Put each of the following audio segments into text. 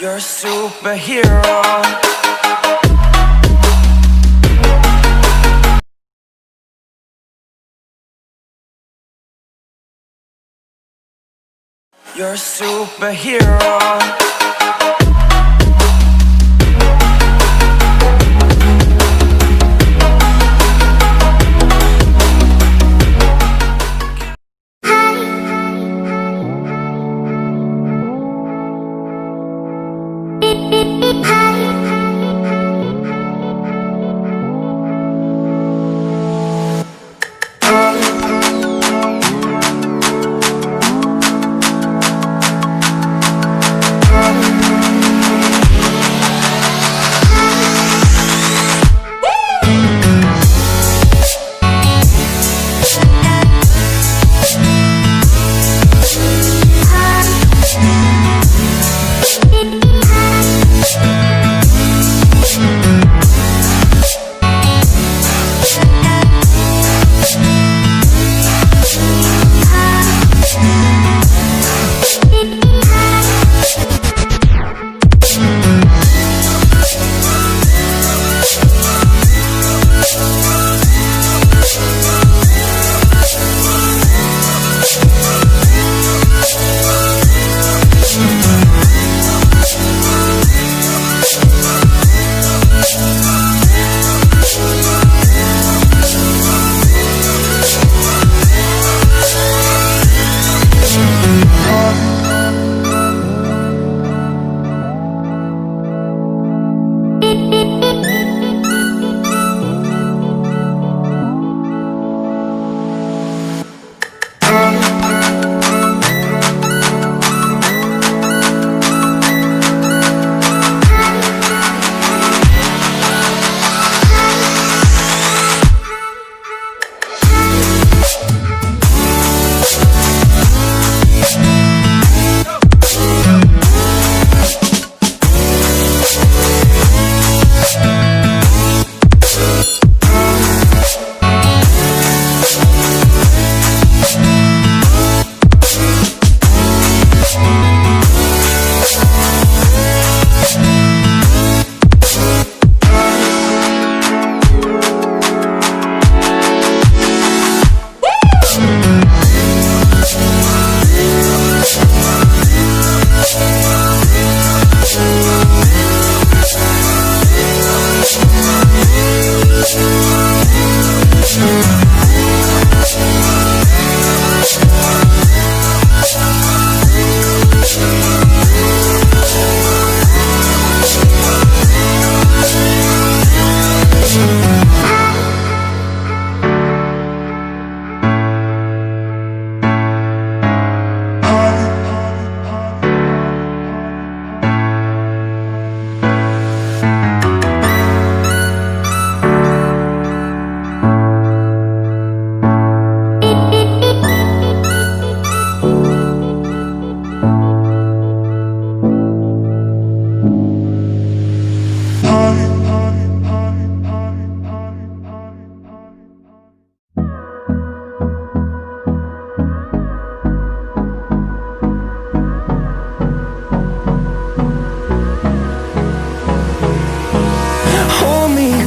You're a superhero. You're a superhero.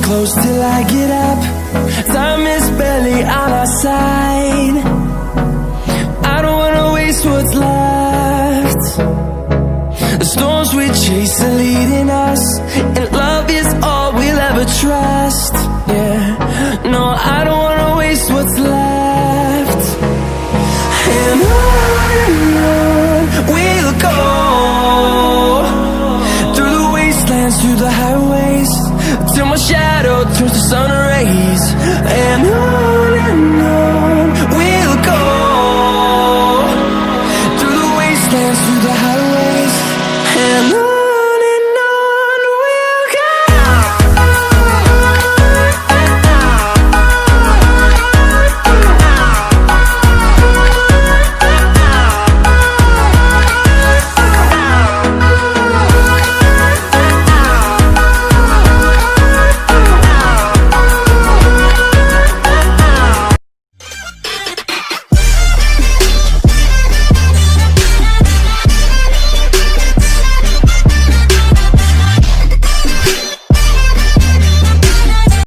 Close till I get up. Time is barely on our side. I don't wanna waste what's left. The storms we chase are leading us, and love is all we'll ever trust. Yeah, no, I don't wanna waste what's left. And on we'll go, through the wastelands, through the highways, till my shadow turns to sun